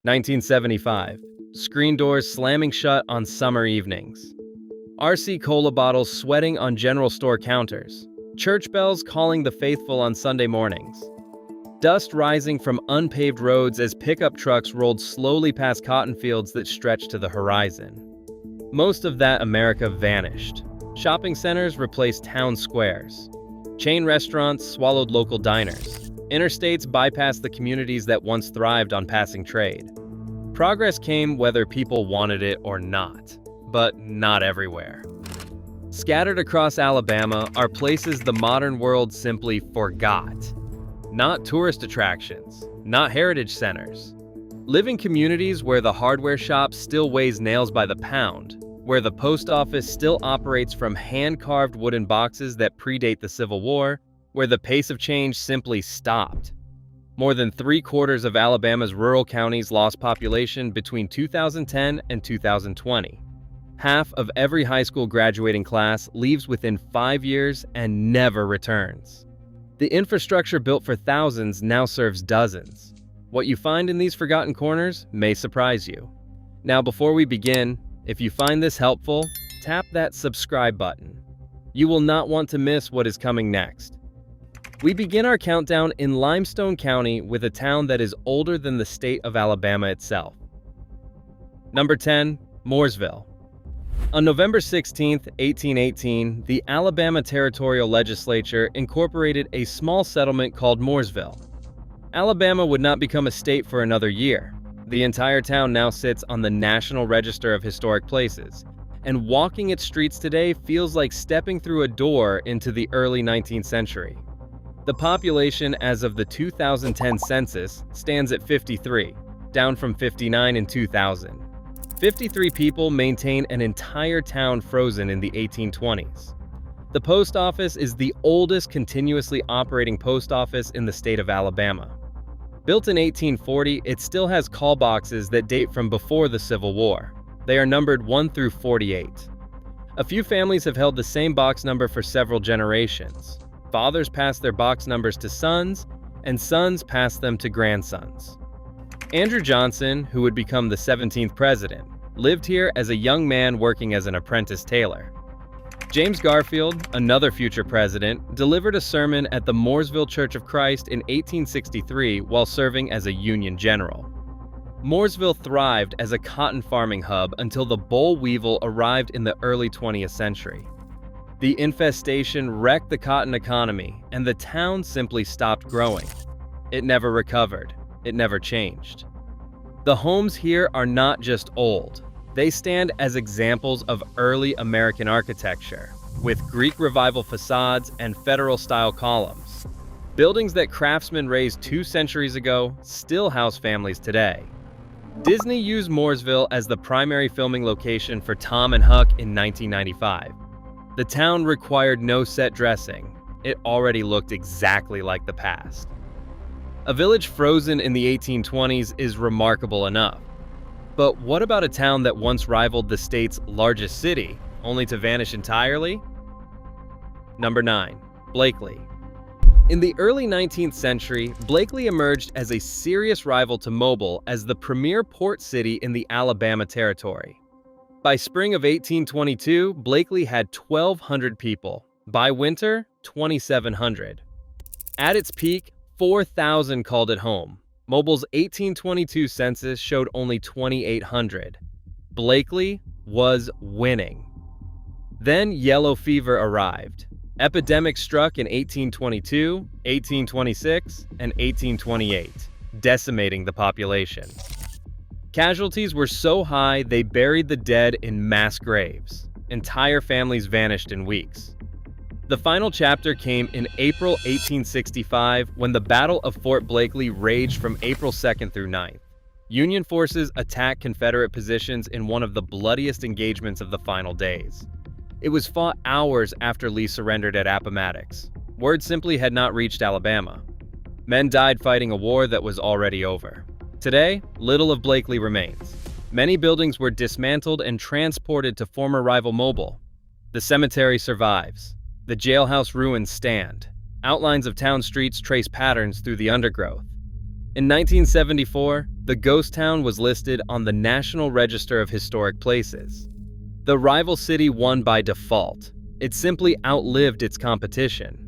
1975. Screen doors slamming shut on summer evenings. RC cola bottles sweating on general store counters. Church bells calling the faithful on Sunday mornings. Dust rising from unpaved roads as pickup trucks rolled slowly past cotton fields that stretched to the horizon. Most of that America vanished. Shopping centers replaced town squares. Chain restaurants swallowed local diners. Interstates bypassed the communities that once thrived on passing trade. Progress came whether people wanted it or not, but not everywhere. Scattered across Alabama are places the modern world simply forgot. Not tourist attractions, not heritage centers. Living communities where the hardware shop still weighs nails by the pound, where the post office still operates from hand-carved wooden boxes that predate the Civil War, where the pace of change simply stopped. More than 3/4 of Alabama's rural counties lost population between 2010 and 2020. Half of every high school graduating class leaves within 5 years and never returns. The infrastructure built for thousands now serves dozens. What you find in these forgotten corners may surprise you. Now, before we begin, if you find this helpful, tap that subscribe button. You will not want to miss what is coming next. We begin our countdown in Limestone County with a town that is older than the state of Alabama itself. Number 10. Mooresville. On November 16, 1818, the Alabama Territorial Legislature incorporated a small settlement called Mooresville. Alabama would not become a state for another year. The entire town now sits on the National Register of Historic Places, and walking its streets today feels like stepping through a door into the early 19th century. The population as of the 2010 census stands at 53, down from 59 in 2000. 53 people maintain an entire town frozen in the 1820s. The post office is the oldest continuously operating post office in the state of Alabama. Built in 1840, it still has call boxes that date from before the Civil War. They are numbered 1 through 48. A few families have held the same box number for several generations. Fathers pass their box numbers to sons, and sons pass them to grandsons. Andrew Johnson, who would become the 17th president, lived here as a young man working as an apprentice tailor. James Garfield, another future president, delivered a sermon at the Mooresville Church of Christ in 1863 while serving as a Union general. Mooresville thrived as a cotton farming hub until the boll weevil arrived in the early 20th century. The infestation wrecked the cotton economy, and the town simply stopped growing. It never recovered. It never changed. The homes here are not just old. They stand as examples of early American architecture, with Greek Revival facades and Federal-style columns. Buildings that craftsmen raised 2 centuries ago still house families today. Disney used Mooresville as the primary filming location for Tom and Huck in 1995. The town required no set dressing. It already looked exactly like the past. A village frozen in the 1820s is remarkable enough. But what about a town that once rivaled the state's largest city, only to vanish entirely? Number 9. Blakeley. In the early 19th century, Blakeley emerged as a serious rival to Mobile as the premier port city in the Alabama Territory. By spring of 1822, Blakeley had 1,200 people. By winter, 2,700. At its peak, 4,000 called it home. Mobile's 1822 census showed only 2,800. Blakeley was winning. Then yellow fever arrived. Epidemic struck in 1822, 1826, and 1828, decimating the population. Casualties were so high they buried the dead in mass graves. Entire families vanished in weeks. The final chapter came in April 1865 when the Battle of Fort Blakeley raged from April 2nd through 9th. Union forces attacked Confederate positions in one of the bloodiest engagements of the final days. It was fought hours after Lee surrendered at Appomattox. Word simply had not reached Alabama. Men died fighting a war that was already over. Today, little of Blakeley remains. Many buildings were dismantled and transported to former rival Mobile. The cemetery survives. The jailhouse ruins stand. Outlines of town streets trace patterns through the undergrowth. In 1974, The ghost town was listed on the National Register of Historic Places. The rival city won by default. It simply outlived its competition.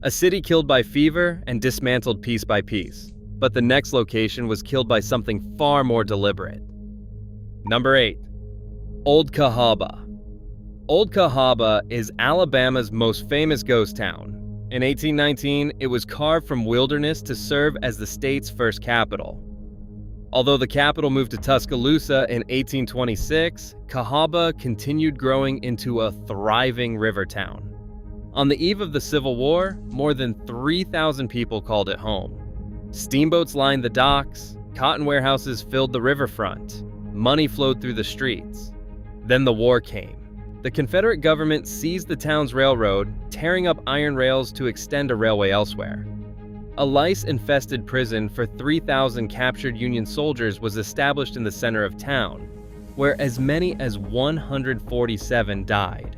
A city killed by fever and dismantled piece by piece, but the next location was killed by something far more deliberate. Number 8. Old Cahaba. Old Cahaba is Alabama's most famous ghost town. In 1819, it was carved from wilderness to serve as the state's first capital. Although the capital moved to Tuscaloosa in 1826, Cahaba continued growing into a thriving river town. On the eve of the Civil War, more than 3,000 people called it home. Steamboats lined the docks, cotton warehouses filled the riverfront, money flowed through the streets. Then the war came. The Confederate government seized the town's railroad, tearing up iron rails to extend a railway elsewhere. A lice-infested prison for 3,000 captured Union soldiers was established in the center of town, where as many as 147 died.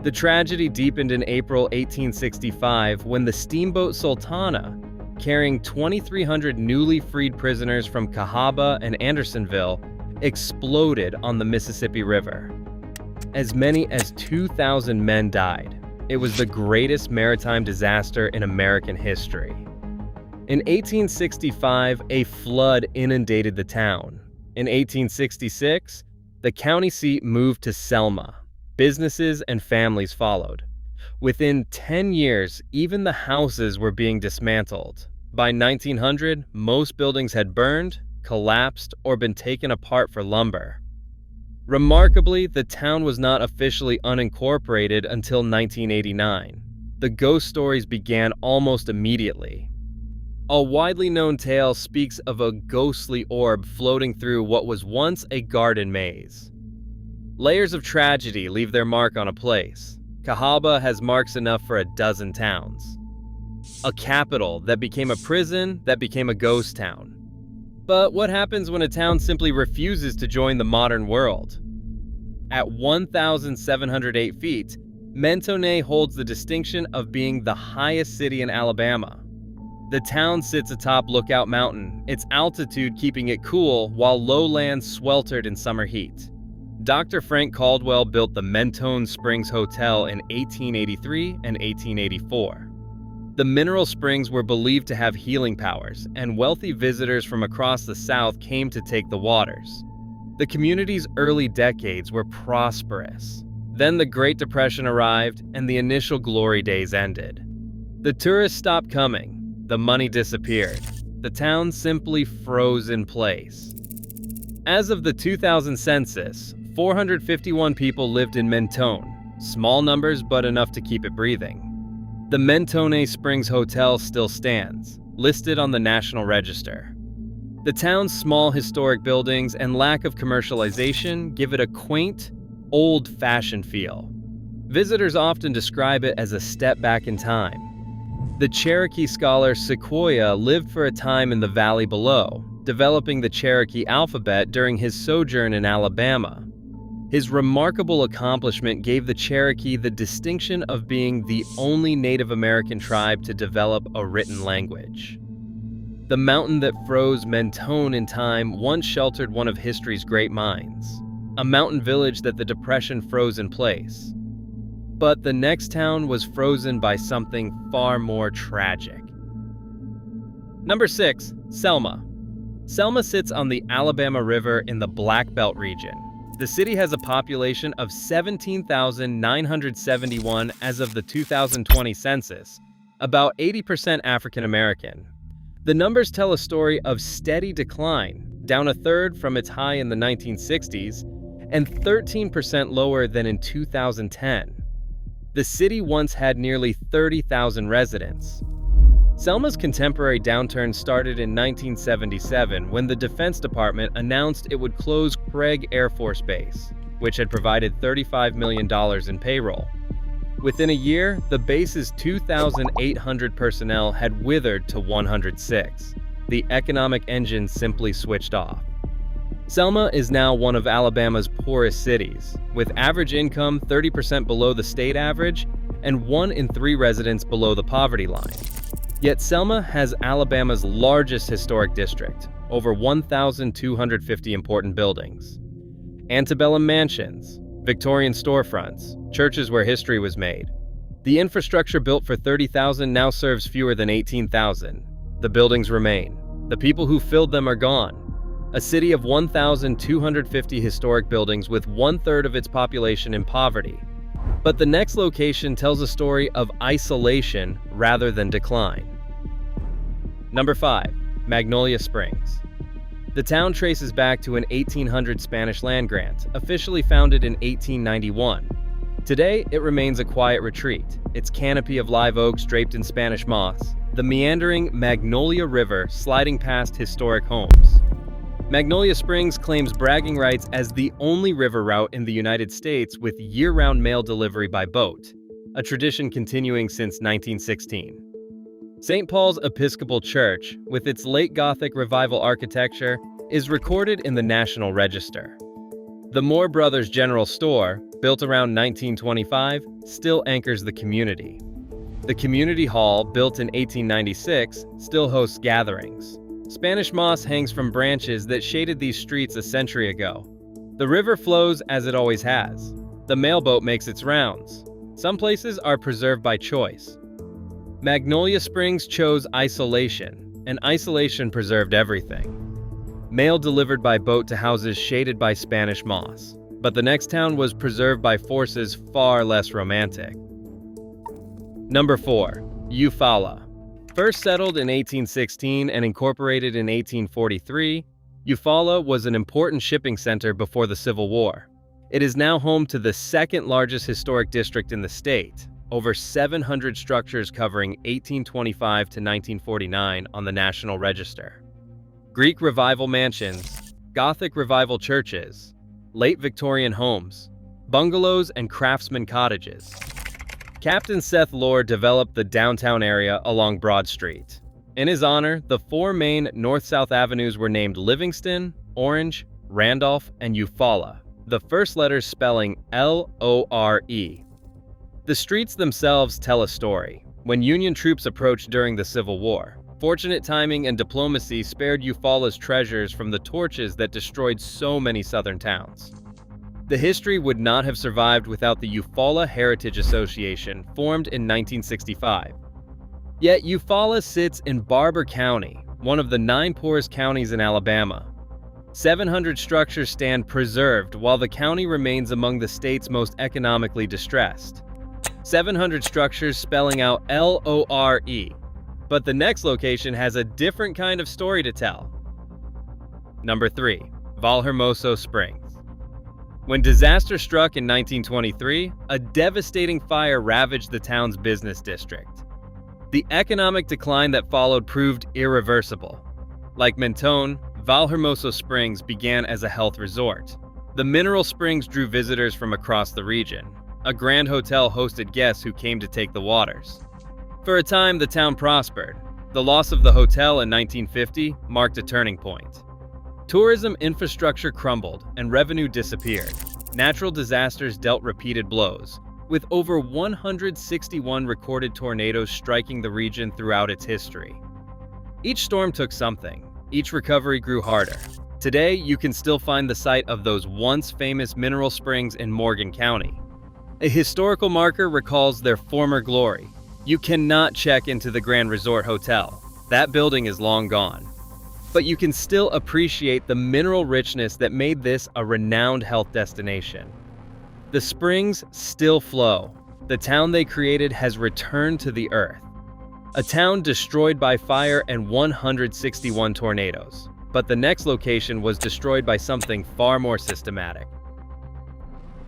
The tragedy deepened in April 1865 when the steamboat Sultana, carrying 2,300 newly freed prisoners from Cahaba and Andersonville, exploded on the Mississippi River. As many as 2,000 men died. It was the greatest maritime disaster in American history. In 1865, a flood inundated the town. In 1866, the county seat moved to Selma. Businesses and families followed. Within 10 years, even the houses were being dismantled. By 1900, most buildings had burned, collapsed, or been taken apart for lumber. Remarkably, the town was not officially unincorporated until 1989. The ghost stories began almost immediately. A widely known tale speaks of a ghostly orb floating through what was once a garden maze. Layers of tragedy leave their mark on a place. Cahaba has marks enough for a dozen towns. A capital that became a prison that became a ghost town. But what happens when a town simply refuses to join the modern world? At 1,708 feet, Mentone holds the distinction of being the highest city in Alabama. The town sits atop Lookout Mountain, its altitude keeping it cool while lowlands sweltered in summer heat. Dr. Frank Caldwell built the Mentone Springs Hotel in 1883 and 1884. The mineral springs were believed to have healing powers, and wealthy visitors from across the South came to take the waters. The community's early decades were prosperous. Then the Great Depression arrived, and the initial glory days ended. The tourists stopped coming. The money disappeared. The town simply froze in place. As of the 2000 census, 451 people lived in Mentone. Small numbers, but enough to keep it breathing. The Mentone Springs Hotel still stands, listed on the National Register. The town's small historic buildings and lack of commercialization give it a quaint, old-fashioned feel. Visitors often describe it as a step back in time. The Cherokee scholar Sequoyah lived for a time in the valley below, developing the Cherokee alphabet during his sojourn in Alabama. His remarkable accomplishment gave the Cherokee the distinction of being the only Native American tribe to develop a written language. The mountain that froze Mentone in time once sheltered one of history's great minds, a mountain village that the Depression froze in place. But the next town was frozen by something far more tragic. Number 6. Selma. Selma sits on the Alabama River in the Black Belt region. The city has a population of 17,971 as of the 2020 census, about 80% African American. The numbers tell a story of steady decline, down a third from its high in the 1960s, and 13% lower than in 2010. The city once had nearly 30,000 residents. Selma's contemporary downturn started in 1977 when the Defense Department announced it would close Craig Air Force Base, which had provided $35 million in payroll. Within a year, the base's 2,800 personnel had withered to 106. The economic engine simply switched off. Selma is now one of Alabama's poorest cities, with average income 30% below the state average and 1 in 3 residents below the poverty line. Yet Selma has Alabama's largest historic district, over 1,250 important buildings. Antebellum mansions, Victorian storefronts, churches where history was made. The infrastructure built for 30,000 now serves fewer than 18,000. The buildings remain. The people who filled them are gone. A city of 1,250 historic buildings with one-third of its population in poverty. But the next location tells a story of isolation rather than decline. Number 5. Magnolia Springs. The town traces back to an 1800 Spanish land grant, officially founded in 1891. Today, it remains a quiet retreat, its canopy of live oaks draped in Spanish moss, the meandering Magnolia River sliding past historic homes. Magnolia Springs claims bragging rights as the only river route in the United States with year-round mail delivery by boat, a tradition continuing since 1916. St. Paul's Episcopal Church, with its late Gothic Revival architecture, is recorded in the National Register. The Moore Brothers General Store, built around 1925, still anchors the community. The Community Hall, built in 1896, still hosts gatherings. Spanish moss hangs from branches that shaded these streets a century ago. The river flows as it always has. The mailboat makes its rounds. Some places are preserved by choice. Magnolia Springs chose isolation, and isolation preserved everything. Mail delivered by boat to houses shaded by Spanish moss. But the next town was preserved by forces far less romantic. Number 4. Eufaula. First settled in 1816 and incorporated in 1843, Eufaula was an important shipping center before the Civil War. It is now home to the second largest historic district in the state, over 700 structures covering 1825 to 1949 on the National Register. Greek Revival mansions, Gothic Revival churches, late Victorian homes, bungalows and craftsman cottages. Captain Seth Lord developed the downtown area along Broad Street. In his honor, the 4 main north-south avenues were named Livingston, Orange, Randolph, and Eufaula, the first letters spelling L-O-R-E. The streets themselves tell a story. When Union troops approached during the Civil War, fortunate timing and diplomacy spared Eufaula's treasures from the torches that destroyed so many southern towns. The history would not have survived without the Eufaula Heritage Association, formed in 1965. Yet Eufaula sits in Barber County, one of the 9 poorest counties in Alabama. 700 structures stand preserved while the county remains among the state's most economically distressed. 700 structures spelling out L-O-R-E. But the next location has a different kind of story to tell. Number 3. Valhermoso Springs. When disaster struck in 1923, a devastating fire ravaged the town's business district. The economic decline that followed proved irreversible. Like Mentone, Valhermoso Springs began as a health resort. The mineral springs drew visitors from across the region. A grand hotel hosted guests who came to take the waters. For a time, the town prospered. The loss of the hotel in 1950 marked a turning point. Tourism infrastructure crumbled and revenue disappeared. Natural disasters dealt repeated blows, with over 161 recorded tornadoes striking the region throughout its history. Each storm took something. Each recovery grew harder. Today, you can still find the site of those once famous mineral springs in Morgan County. A historical marker recalls their former glory. You cannot check into the Grand Resort Hotel. That building is long gone. But you can still appreciate the mineral richness that made this a renowned health destination. The springs still flow. The town they created has returned to the earth. A town destroyed by fire and 161 tornadoes. But the next location was destroyed by something far more systematic.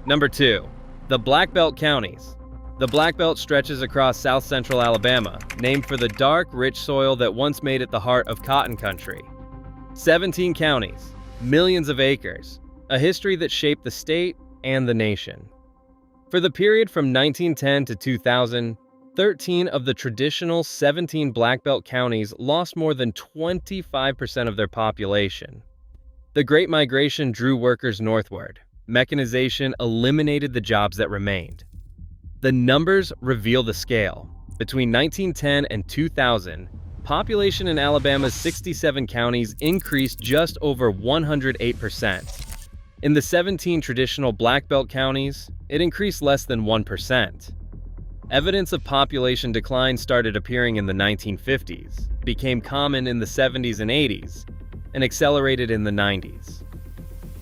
Number 2. The Black Belt Counties. The Black Belt stretches across south-central Alabama, named for the dark, rich soil that once made it the heart of cotton country. 17 counties, millions of acres, a history that shaped the state and the nation. For the period from 1910 to 2000, 13 of the traditional 17 Black Belt counties lost more than 25% of their population. The Great Migration drew workers northward. Mechanization eliminated the jobs that remained. The numbers reveal the scale. Between 1910 and 2000, Population in Alabama's 67 counties increased just over 108%. In the 17 traditional Black Belt counties, it increased less than 1%. Evidence of population decline started appearing in the 1950s, became common in the 70s and 80s, and accelerated in the 90s.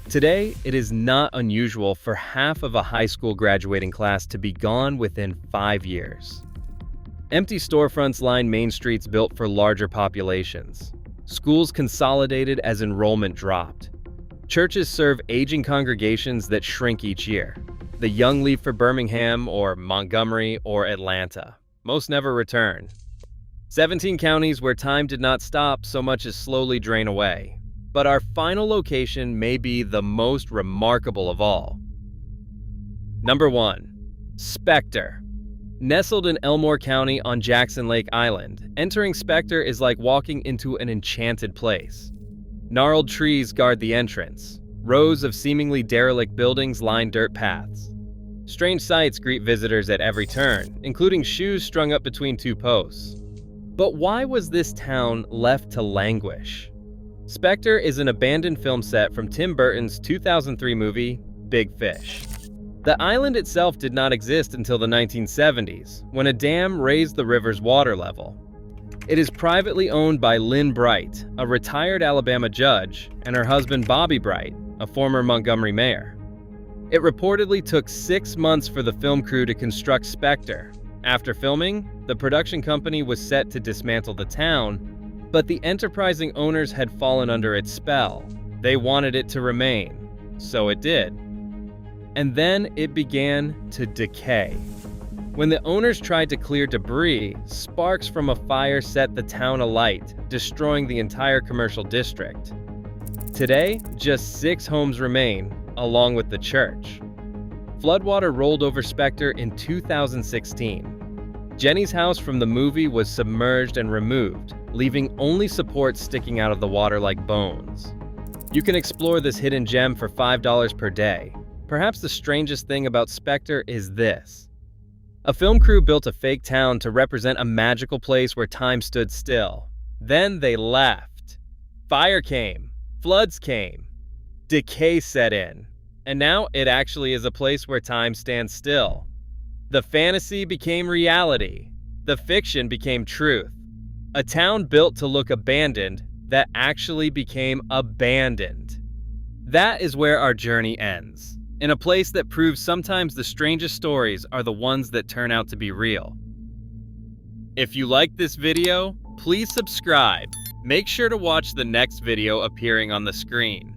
Today, it is not unusual for half of a high school graduating class to be gone within 5 years. Empty storefronts line main streets built for larger populations. Schools consolidated as enrollment dropped. Churches serve aging congregations that shrink each year. The young leave for Birmingham or Montgomery or Atlanta. Most never return. 17 counties where time did not stop so much as slowly drain away. But our final location may be the most remarkable of all. Number 1. Spectre. Nestled in Elmore County on Jackson Lake Island, entering Spectre is like walking into an enchanted place. Gnarled trees guard the entrance. Rows of seemingly derelict buildings line dirt paths. Strange sights greet visitors at every turn, including shoes strung up between 2 posts. But why was this town left to languish? Spectre is an abandoned film set from Tim Burton's 2003 movie, Big Fish. The island itself did not exist until the 1970s, when a dam raised the river's water level. It is privately owned by Lynn Bright, a retired Alabama judge, and her husband Bobby Bright, a former Montgomery mayor. It reportedly took 6 months for the film crew to construct Spectre. After filming, the production company was set to dismantle the town, but the enterprising owners had fallen under its spell. They wanted it to remain, so it did. And then it began to decay. When the owners tried to clear debris, sparks from a fire set the town alight, destroying the entire commercial district. Today, just 6 homes remain, along with the church. Floodwater rolled over Spectre in 2016. Jenny's house from the movie was submerged and removed, leaving only supports sticking out of the water like bones. You can explore this hidden gem for $5 per day. Perhaps the strangest thing about Spectre is this. A film crew built a fake town to represent a magical place where time stood still. Then they left. Fire came. Floods came. Decay set in. And now it actually is a place where time stands still. The fantasy became reality. The fiction became truth. A town built to look abandoned that actually became abandoned. That is where our journey ends. In a place that proves sometimes the strangest stories are the ones that turn out to be real. If you liked this video, please subscribe. Make sure to watch the next video appearing on the screen.